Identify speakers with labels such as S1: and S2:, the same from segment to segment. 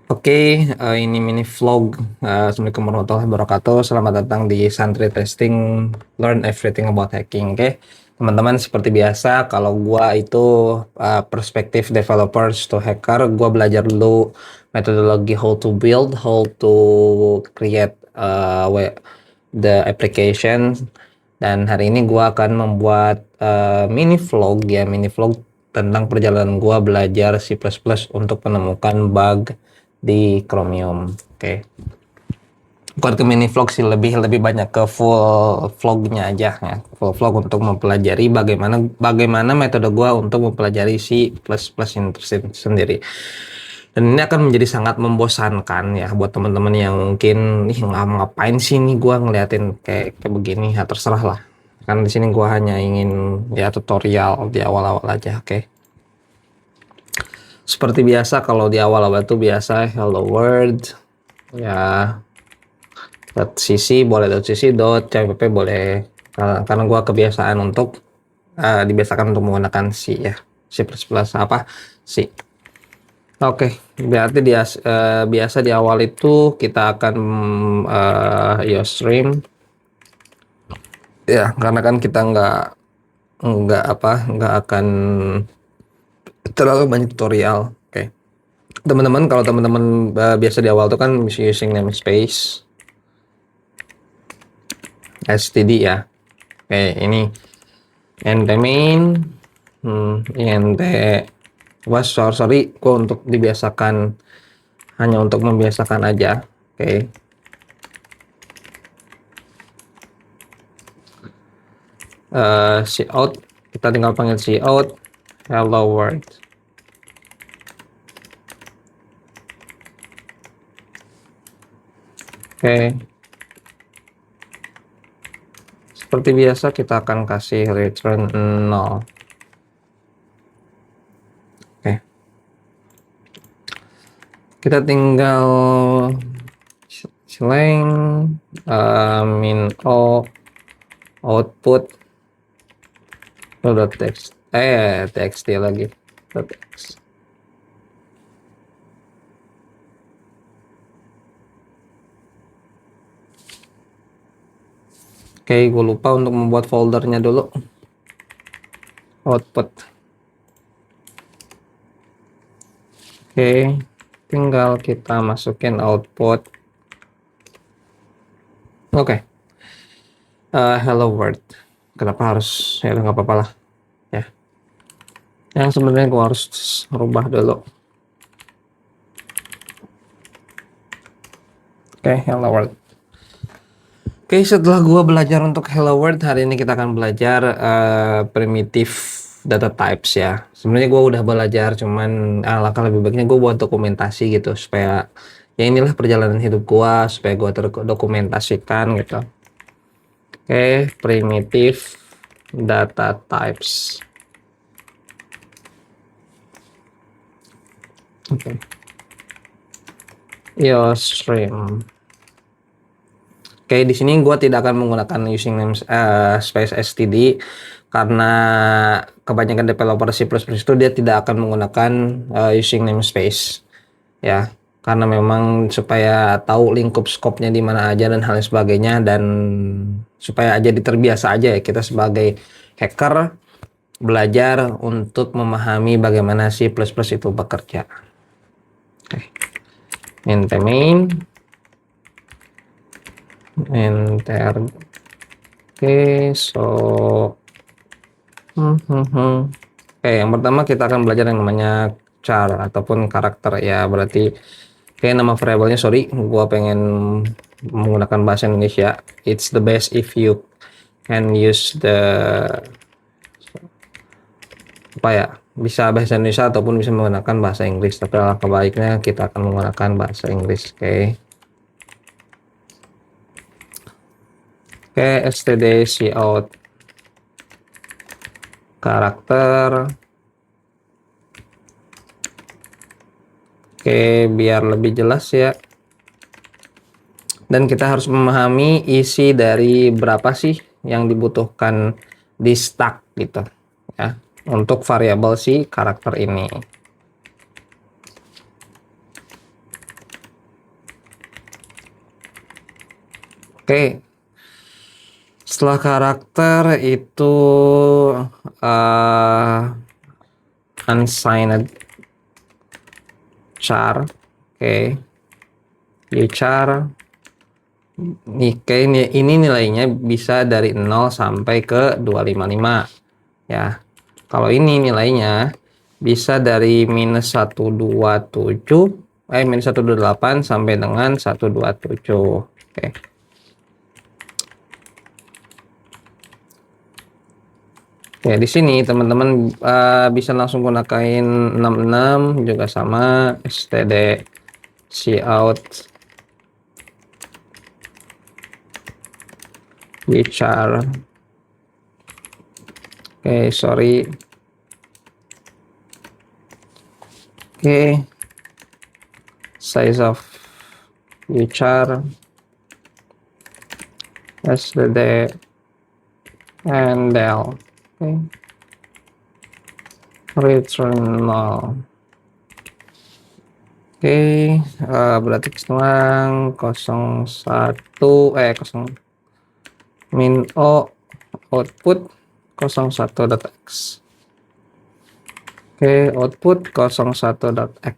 S1: Oke, ini mini vlog. Assalamualaikum warahmatullahi wabarakatuh. Selamat datang di Santri Testing, Learn Everything About Hacking. Oke, teman-teman, seperti biasa, kalau gua itu perspektif developers to hacker, gua belajar dulu metodologi how to build, how to create the application. Dan hari ini gua akan membuat mini vlog mini vlog tentang perjalanan gua belajar C++ untuk menemukan bug di Chromium. Oke. Bukan ke mini vlog sih, lebih banyak ke full vlognya aja ya. Full vlog untuk mempelajari bagaimana metode gua untuk mempelajari C++ sendiri. Dan ini akan menjadi sangat membosankan ya buat teman-teman yang mungkin ngapain sih nih gua ngeliatin kayak begini. Ya terserah lah. Kan di sini gua hanya ingin ya tutorial di awal-awal aja, oke. Seperti biasa, kalau di awal-awal tuh biasa hello world ya, .cc boleh, .cc, .cpp boleh, karena gua kebiasaan untuk dibiasakan untuk menggunakan C ya, C++ apa C. Oke, berarti biasa di awal itu kita akan stream ya, karena kan kita nggak akan terlalu banyak tutorial. Oke. Teman-teman, kalau teman-teman biasa di awal tuh kan using namespace std ya. Oke, ini nt main, int sorry, gua untuk dibiasakan, hanya untuk membiasakan aja. Oke. Cout, kita tinggal panggil cout hello world. Oke. Seperti biasa kita akan kasih return 0. Oke. Kita tinggal slang min o output text txt lagi text. Oke, gue lupa untuk membuat foldernya dulu. Output. Oke, tinggal kita masukin output. Oke. Hello world. Kenapa harus? Ya nggak apa-apa lah. Ya. Yang sebenarnya gue harus rubah dulu. Oke, hello world. Oke, setelah gua belajar untuk hello world, hari ini kita akan belajar primitive data types ya. Sebenarnya gua udah belajar, cuman alangkah lebih baiknya gua buat dokumentasi gitu, supaya ya inilah perjalanan hidup gua, supaya gua terdokumentasikan gitu. Oke, primitive data types. Oke. Stream. Oke, di sini gue tidak akan menggunakan using namespace std karena kebanyakan developer C++ itu dia tidak akan menggunakan using namespace ya, karena memang supaya tahu lingkup scope-nya di mana aja dan hal sebagainya, dan supaya jadi terbiasa aja ya kita sebagai hacker belajar untuk memahami bagaimana C++ itu bekerja. Oke. Int main enter. Oke, oke, yang pertama kita akan belajar yang namanya char ataupun karakter ya, berarti kayak nama variabelnya, sorry gua pengen menggunakan bahasa Indonesia. It's the best if you can use the bisa bahasa Indonesia ataupun bisa menggunakan bahasa Inggris, tapi alangkah baiknya kita akan menggunakan bahasa Inggris. Oke, std cout karakter. Oke, biar lebih jelas ya. Dan kita harus memahami isi dari berapa sih yang dibutuhkan di stack gitu ya, untuk variabel si karakter ini. Oke, setelah karakter itu unsigned char. Oke, char. Ini nilainya bisa dari 0 sampai ke 255 ya. Kalau ini nilainya bisa dari minus 127 minus 128 sampai dengan 127. Oke. Oke, di sini teman-teman bisa langsung gunakan 66 juga sama std cout char. Oke, sorry. Oke, size of char std and del. Oke, return null. Oke, berarti keseluruhan 01 0 min o output 01.x. Oke, output 01.x.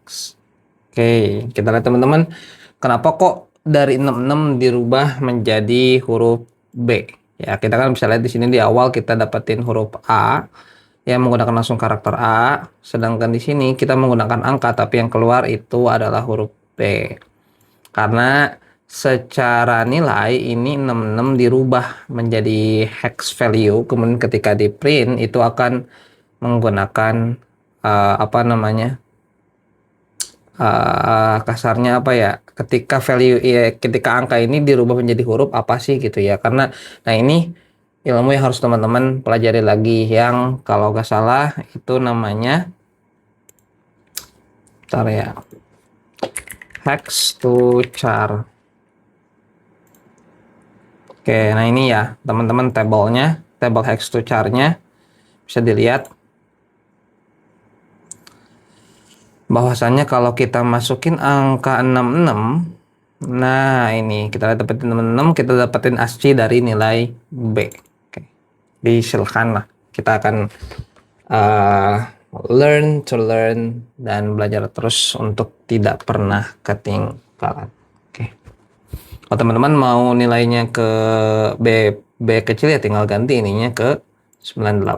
S1: Oke, kita lihat teman-teman, kenapa kok dari 66 dirubah menjadi huruf B? Ya, kita kan bisa lihat di sini di awal kita dapetin huruf A yang menggunakan langsung karakter A, sedangkan di sini kita menggunakan angka tapi yang keluar itu adalah huruf B. Karena secara nilai ini 66 dirubah menjadi hex value, kemudian ketika di print itu akan menggunakan apa namanya, kasarnya apa ya, ketika value ya, ketika angka ini dirubah menjadi huruf apa sih gitu ya. Karena nah ini ilmu yang harus teman-teman pelajari lagi, yang kalau nggak salah itu namanya, bentar ya, hex to char. Oke, nah ini ya teman-teman tabelnya, tabel hex to char-nya bisa dilihat bahwasannya kalau kita masukin angka 66, nah ini kita dapetin 66, kita dapetin ASCII dari nilai B. Oke, silakan lah, kita akan learn to learn dan belajar terus untuk tidak pernah ketinggalan. Kalau teman-teman mau nilainya ke B kecil ya tinggal ganti ininya ke 98.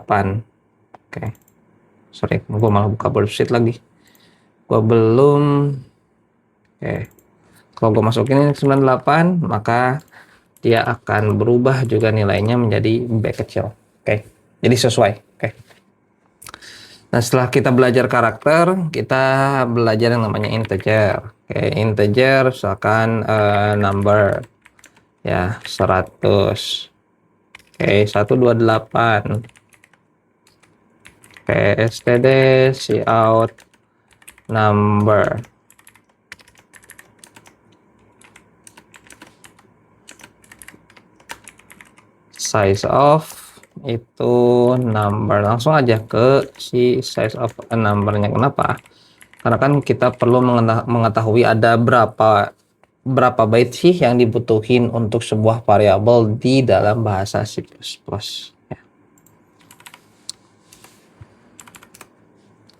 S1: Oke. Sorry, gue malah buka worksheet lagi. Gue belum. Oke. Kalau gue masukin 98, maka dia akan berubah juga nilainya menjadi B kecil. Oke. Jadi sesuai. Oke. Nah, setelah kita belajar karakter, kita belajar yang namanya integer. Oke, integer misalkan number ya 100. Oke, 128. Oke, std cout number. Size of itu number, langsung aja ke si size of a numbernya. Kenapa? Karena kan kita perlu mengetahui ada berapa byte sih yang dibutuhin untuk sebuah variabel di dalam bahasa C++. Ya.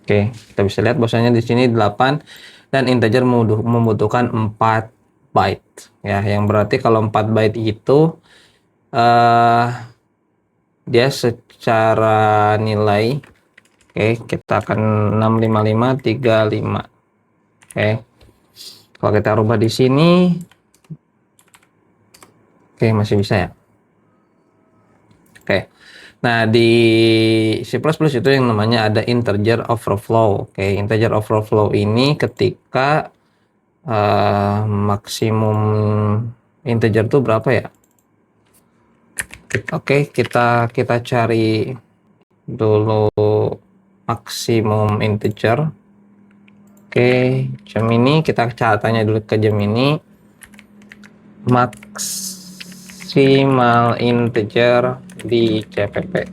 S1: Oke, kita bisa lihat bahwasanya di sini 8 dan integer membutuhkan 4 byte. Ya, yang berarti kalau 4 byte itu dia secara nilai, oke, kita akan 65535. Oke, kalau kita rubah di sini, oke, masih bisa ya. Oke, nah di C++ itu yang namanya ada integer overflow. Oke, integer overflow ini ketika maksimum integer itu berapa ya? Oke, kita cari dulu maksimum integer. Oke, Gemini, kita tanya dulu ke Gemini. Maksimal integer di CPP.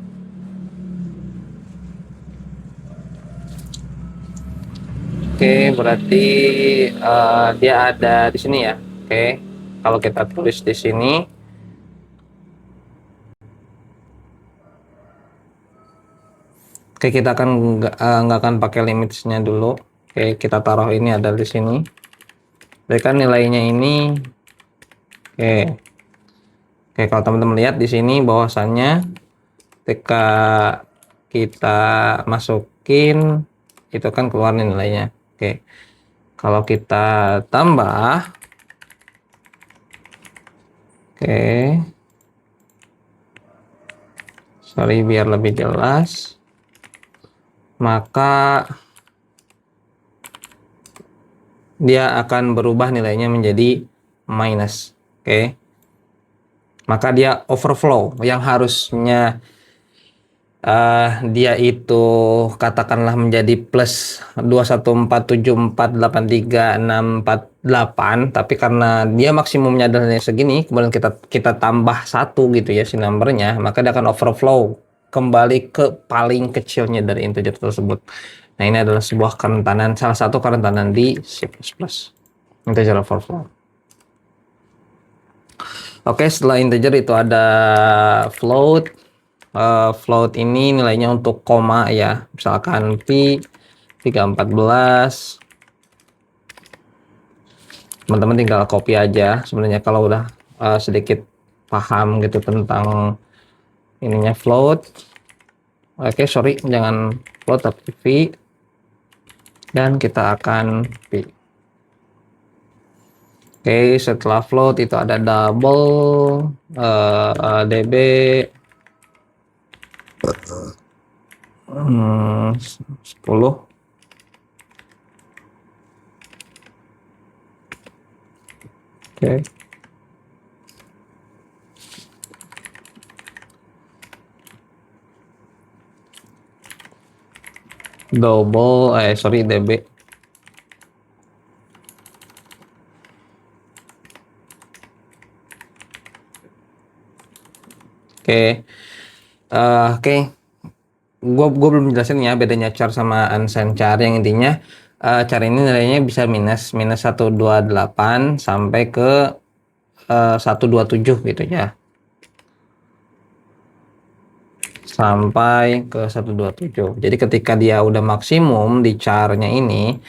S1: Oke, berarti dia ada di sini ya. Oke, kalau kita tulis di sini Oke, kita akan nggak akan pakai limitsnya dulu. Oke, kita taruh ini ada di sini. Berikan nilainya ini. Oke. Oke, kalau teman-teman lihat di sini bahwasannya ketika kita masukin itu kan keluar nilainya. Oke. Kalau kita tambah, oke. Sorry biar lebih jelas. Maka dia akan berubah nilainya menjadi minus. Oke. Maka dia overflow yang harusnya dia itu katakanlah menjadi plus 214748648, tapi karena dia maksimumnya adalah segini, kemudian kita tambah satu gitu ya si numbernya, maka dia akan overflow kembali ke paling kecilnya dari integer tersebut. Nah, ini adalah sebuah kerentanan, salah satu kerentanan di C++, integer overflow. Oke, setelah integer itu ada float. Float ini nilainya untuk koma ya, misalkan pi 314. Teman-teman tinggal copy aja sebenarnya kalau udah sedikit paham gitu tentang ininya float. Oke, sorry, jangan float tapi v, dan kita akan pi. Oke, setelah float itu ada double db 10. Oke. Double sorry db. Oke. Oke. Gue belum jelasin ya bedanya char sama unsigned char. Yang intinya char ini nilainya bisa minus 128 sampai ke 127 gitu ya, sampai ke 127. Jadi ketika dia udah maksimum di charnya ini,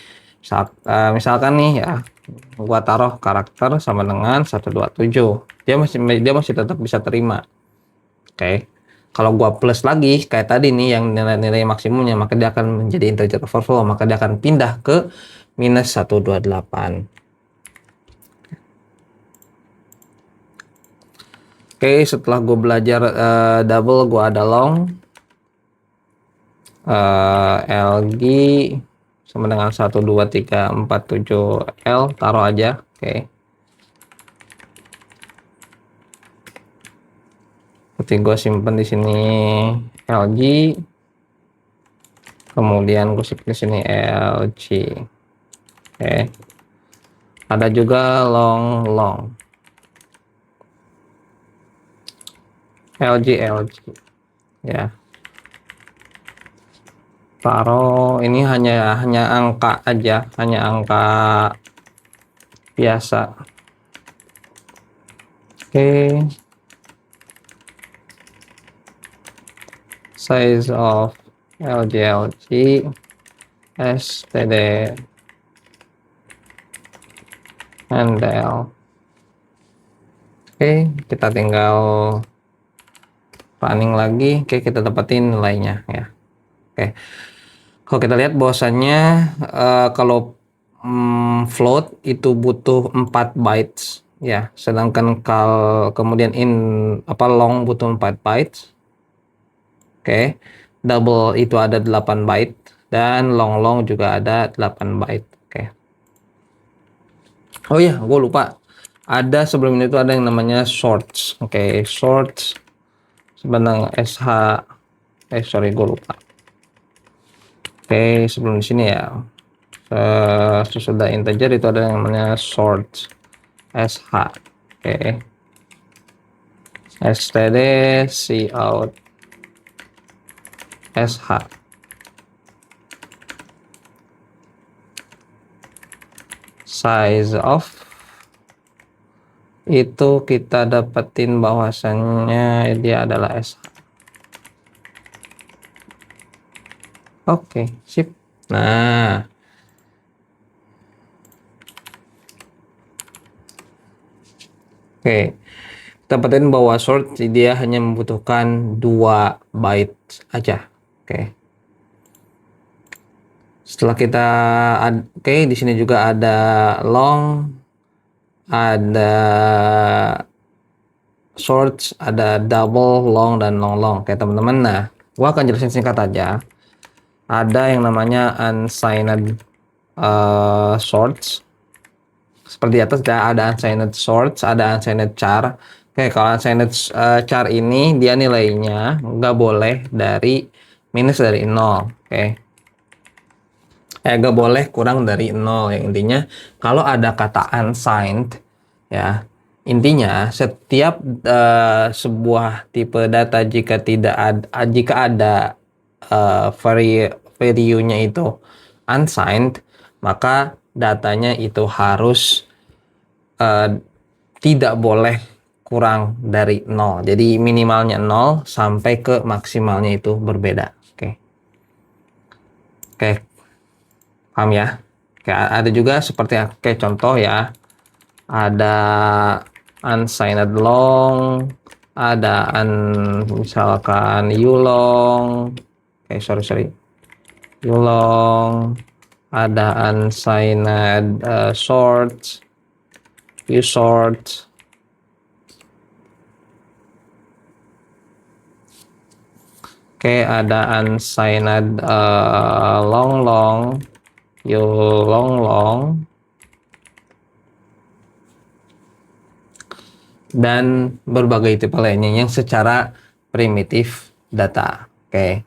S1: misalkan nih ya, gua taruh karakter sama dengan 127, dia masih tetap bisa terima. Oke. Kalau gua plus lagi kayak tadi nih yang nilai-nilai maksimumnya, maka dia akan menjadi integer overflow, maka dia akan pindah ke minus 128. Oke, setelah gue belajar double, gue ada long lg sama dengan 1 2 3 4 7 L, taruh aja. Oke. Berarti gue simpen di sini lg, kemudian gue simpen di sini lg. Oke. Ada juga long lg ya. Taruh ini hanya angka aja, hanya angka biasa. Oke. Size of lg std handle. Oke, kita tinggal running lagi. Oke, kita dapetin nilainya ya. Oke, kalau kita lihat bahwasannya kalau float itu butuh 4 bytes ya, sedangkan kemudian long butuh 4 bytes. Oke, double itu ada 8 byte dan long juga ada 8 byte. Oke. Oh iya, gue lupa. Ada sebelum itu ada yang namanya shorts. Oke, shorts sebenarnya sh. Sorry, gue lupa. Oke, sebelum di sini ya. Sesudah integer itu ada yang namanya shorts sh. Oke. Std cout sh. Size of itu kita dapetin bahwasannya dia adalah sh. Oke, sip. Nah, oke. Dapatin bahwa sort dia hanya membutuhkan 2 byte aja. Oke. Setelah kita oke, di sini juga ada long, ada short, ada double, long, dan long. Oke, teman-teman. Nah, gua akan jelasin singkat aja. Ada yang namanya unsigned sorts. Seperti di atas ada unsigned sorts, ada unsigned char. Oke, kalau unsigned char ini dia nilainya nggak boleh minus dari 0. Oke. Nggak boleh kurang dari 0. Yang intinya kalau ada kata unsigned, ya intinya setiap sebuah tipe data jika ada value-nya itu unsigned, maka datanya itu harus tidak boleh kurang dari 0. Jadi minimalnya 0 sampai ke maksimalnya itu berbeda. Oke. Oke, paham ya? Oke, ada juga seperti contoh ya. Ada unsigned long, ada misalkan ulong. Oke, sorry. Ulong, ada unsigned short, usort. Oke, ada unsigned long, ulong, dan berbagai tipe lainnya yang secara primitif data. Oke.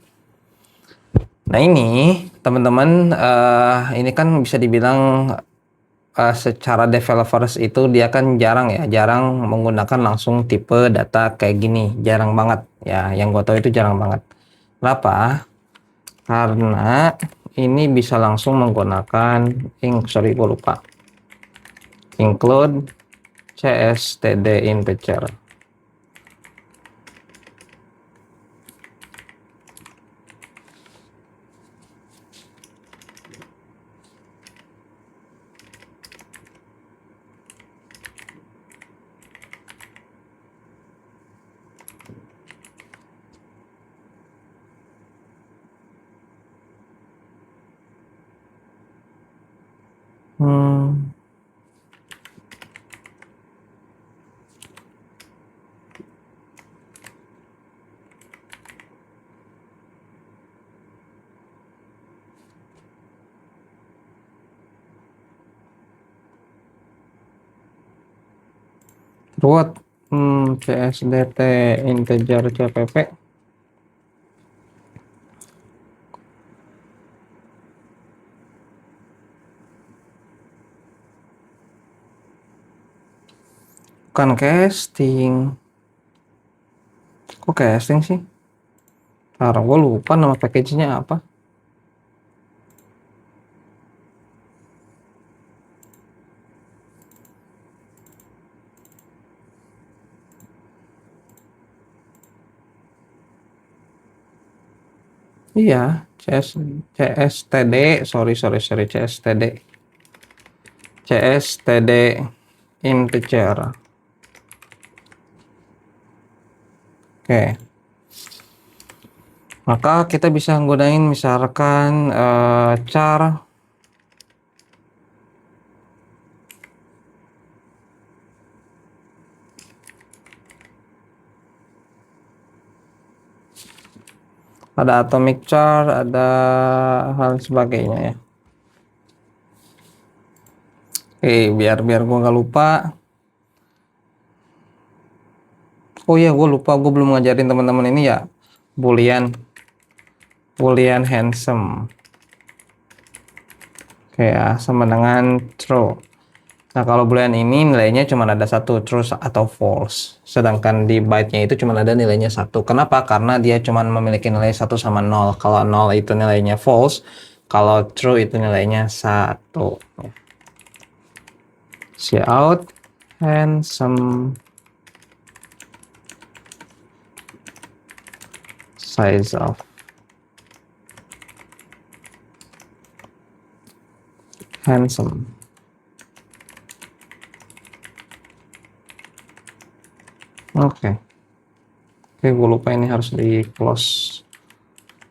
S1: Nah ini teman-teman, ini kan bisa dibilang secara developers itu dia kan jarang menggunakan langsung tipe data kayak gini, jarang banget ya. Yang gue tahu itu jarang banget. Kenapa? Karena ini bisa langsung menggunakan gue lupa. Include cstd integer. Root csdt integer cpp. Bukan casting. Kok casting sih? Ntar gue lupa nama package-nya apa. Iya, CSTD, sorry, CSTD integer. Oke. Maka kita bisa gunain misalkan char ada atomic char, ada hal sebagainya ya. Oke, biar gua nggak lupa. Oh iya, gue lupa, gue belum ngajarin teman-teman ini ya, boolean handsome. Oke ya, sama dengan true. Nah, kalau boolean ini nilainya cuma ada satu, true atau false. Sedangkan di byte-nya itu cuma ada nilainya satu. Kenapa? Karena dia cuma memiliki nilai 1 sama 0. Kalau 0 itu nilainya false, kalau true itu nilainya 1. Cout handsome size of handsome. Oke. Oke, gue lupa ini harus di close.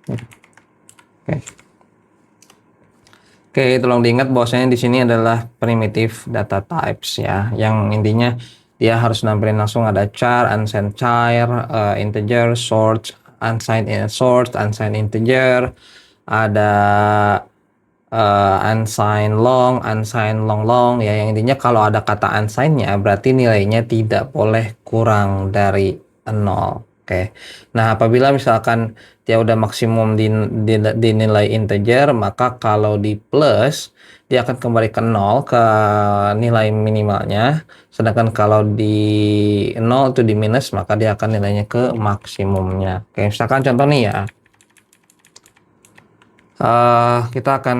S1: Oke. Oke, tolong diingat bahwasanya di sini adalah primitive data types ya, yang intinya dia harus nampilin langsung ada char, unsigned char, integer, sort, unsigned integer, ada unsigned long, unsigned long long ya, yang intinya kalau ada kata unsigned-nya berarti nilainya tidak boleh kurang dari 0. Oke. Nah, apabila misalkan dia udah maksimum di nilai integer, maka kalau di plus dia akan kembali ke 0 ke nilai minimalnya. Sedangkan kalau di 0 itu di minus, maka dia akan nilainya ke maksimumnya. Oke, misalkan contoh nih ya. Kita akan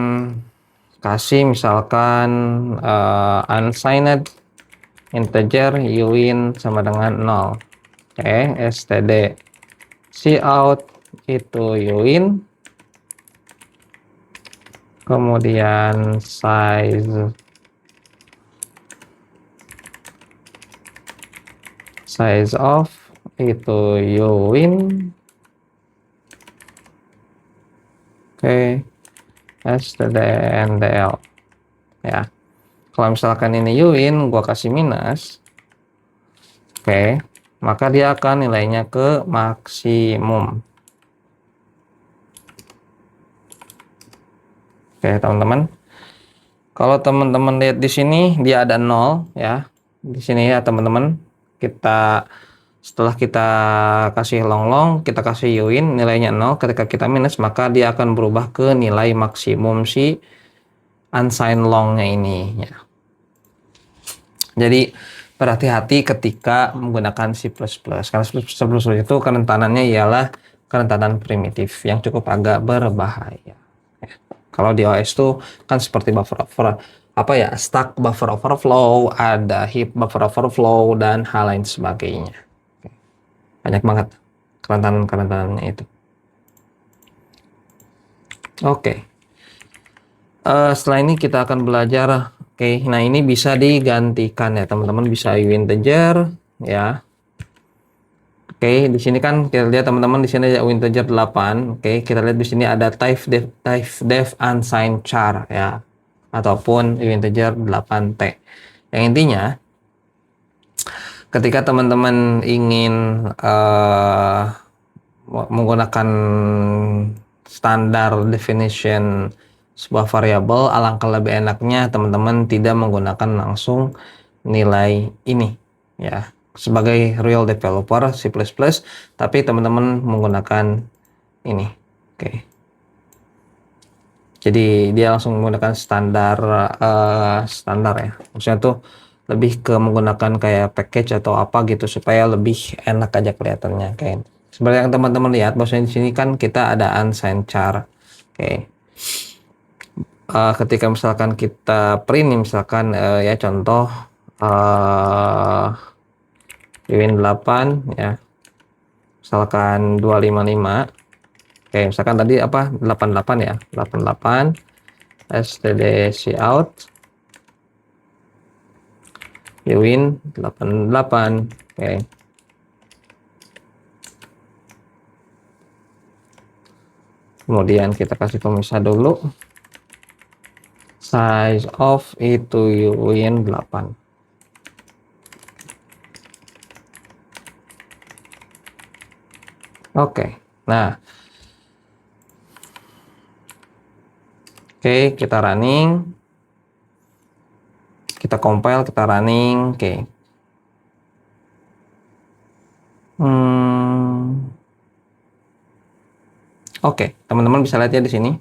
S1: kasih misalkan unsigned integer uin sama dengan 0. Oke, std cout itu uin, kemudian size of itu uin. Oke, stdndl ya. Kalau misalkan ini uin, gua kasih minus. Oke, maka dia akan nilainya ke maksimum. Oke, teman-teman. Kalau teman-teman lihat di sini dia ada 0 ya. Di sini ya, teman-teman. Setelah kita kasih long, kita kasih uin, nilainya 0. Ketika kita minus, maka dia akan berubah ke nilai maksimum si unsigned long-nya ini ya. Jadi berhati-hati ketika menggunakan C++, karena C++ itu kerentanannya ialah kerentanan primitif yang cukup agak berbahaya. Kalau di OS itu kan seperti stack buffer overflow, ada heap buffer overflow, dan hal lain sebagainya. Banyak banget kerentanan-kerentanannya itu. Oke. Setelah ini kita akan belajar. Oke, nah ini bisa digantikan ya teman-teman, bisa integer ya. Oke, di sini kan kita lihat teman-teman, di sini ada integer 8. Oke, kita lihat di sini ada type def unsigned char ya, ataupun integer 8t. Yang intinya ketika teman-teman ingin menggunakan standar definition sebuah variabel, alangkah lebih enaknya teman-teman tidak menggunakan langsung nilai ini ya sebagai real developer C++, tapi teman-teman menggunakan ini. Oke. Jadi dia langsung menggunakan standar ya. Maksudnya tuh lebih ke menggunakan kayak package atau apa gitu supaya lebih enak aja kelihatannya. Kayak seperti yang teman-teman lihat, bahwasanya di sini kan kita ada unsigned char. Oke. Ketika misalkan kita print misalkan ya contoh uin 8 ya, misalkan 255. Oke, misalkan tadi apa 88 ya, 88 std cout uin 88. Oke, kemudian kita kasih pemisah dulu, size of itu uin 8. Oke, nah oke, kita running, kita compile, kita running. Oke. Oke, teman-teman bisa lihat ya di sini.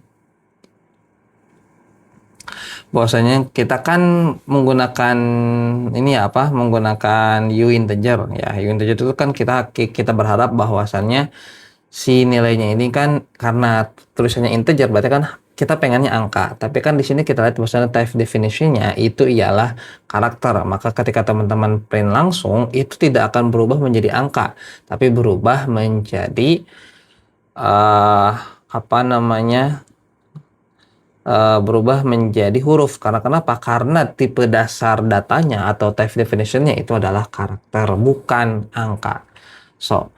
S1: Bahwasanya kita kan menggunakan ini ya apa? Menggunakan uinteger ya. Uinteger itu kan kita berharap bahwasannya si nilainya ini kan karena tulisannya integer berarti kan kita pengennya angka, tapi kan di sini kita lihat bahwasanya type definition-nya itu ialah karakter. Maka ketika teman-teman print langsung itu tidak akan berubah menjadi angka, tapi berubah menjadi apa namanya berubah menjadi huruf. Karena kenapa? Karena tipe dasar datanya atau type definitionnya itu adalah karakter, bukan angka. So,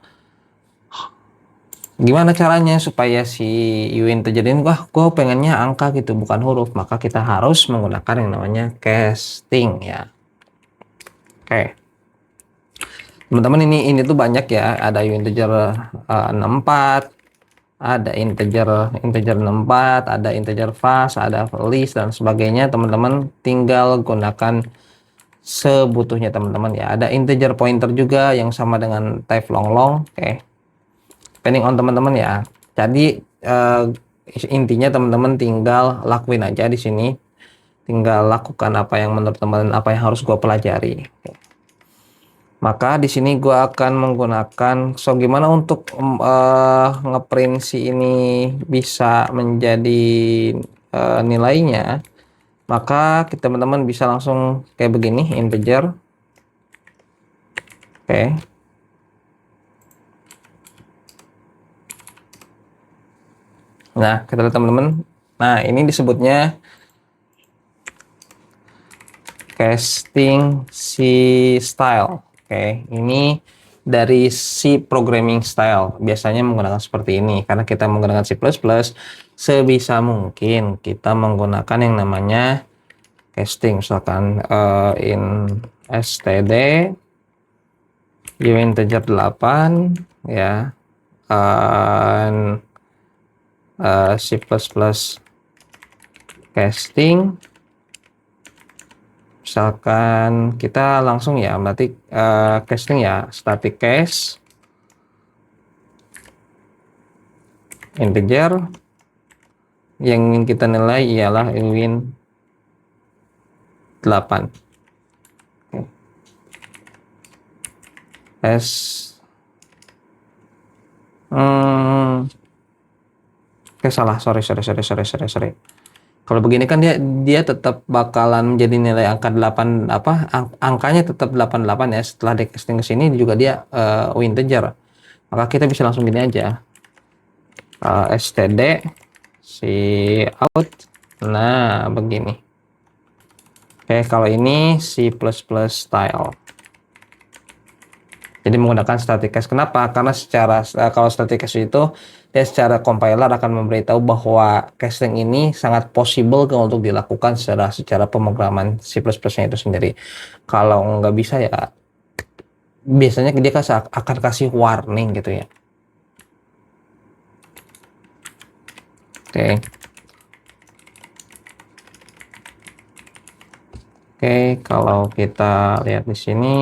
S1: gimana caranya supaya si integer ini, wah, gue pengennya angka gitu, bukan huruf. Maka kita harus menggunakan yang namanya casting ya. Oke. Teman-teman, ini tuh banyak ya. Ada integer 64, ada integer 64, ada integer fast, ada list dan sebagainya. Teman-teman tinggal gunakan sebutuhnya teman-teman ya. Ada integer pointer juga yang sama dengan type long. Oke. Depending on teman-teman ya. Jadi intinya teman-teman tinggal lakuin aja di sini. Tinggal lakukan apa yang menurut teman-teman, apa yang harus gue pelajari. Oke. Maka di sini gue akan menggunakan, gimana untuk ngeprint si ini bisa menjadi nilainya. Maka kita teman-teman bisa langsung kayak begini, integer. Oke. Nah, kita lihat teman-teman. Nah, ini disebutnya casting C style. Oke, ini dari C programming style. Biasanya menggunakan seperti ini. Karena kita menggunakan C++, sebisa mungkin kita menggunakan yang namanya casting. Misalkan in std integer 8 ya, C++ casting. Misalkan kita langsung ya, berarti casting ya, static case integer yang ingin kita nilai ialah win 8. Oke. Oke, salah, sorry. Kalau begini kan dia tetap bakalan menjadi nilai angka 8, angkanya tetap 88 ya. Setelah di casting ke sini juga dia integer. Maka kita bisa langsung gini aja. std cout. Nah, begini. Oke, kalau ini C++ style. Jadi menggunakan static case. Kenapa? Karena kalau static case itu dia secara compiler akan memberitahu bahwa casting ini sangat possible untuk dilakukan secara pemrograman C++-nya itu sendiri. Kalau nggak bisa ya biasanya dia akan kasih warning gitu ya. Oke, kalau kita lihat di sini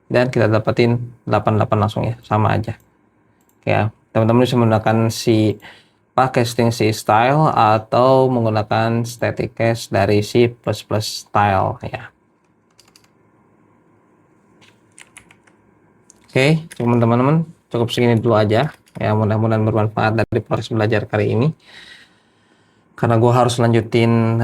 S1: dan kita dapetin 88 langsung ya, sama aja. Ya, teman-teman bisa menggunakan casting C style atau menggunakan static case dari C++ style ya. Oke, teman-teman, cukup segini dulu aja. Ya, mudah-mudahan bermanfaat dari proses belajar kali ini. Karena gue harus lanjutin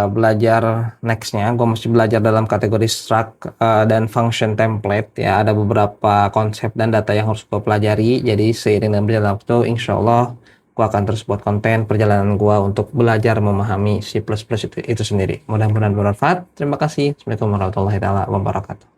S1: belajar nextnya, gue mesti belajar dalam kategori struct dan function template ya. Ada beberapa konsep dan data yang harus gue pelajari. Jadi seiring dengan berjalan waktu, insya Allah gue akan terus buat konten perjalanan gue untuk belajar memahami C++ itu sendiri. Mudah-mudahan bermanfaat. Terima kasih. Assalamualaikum warahmatullahi wabarakatuh.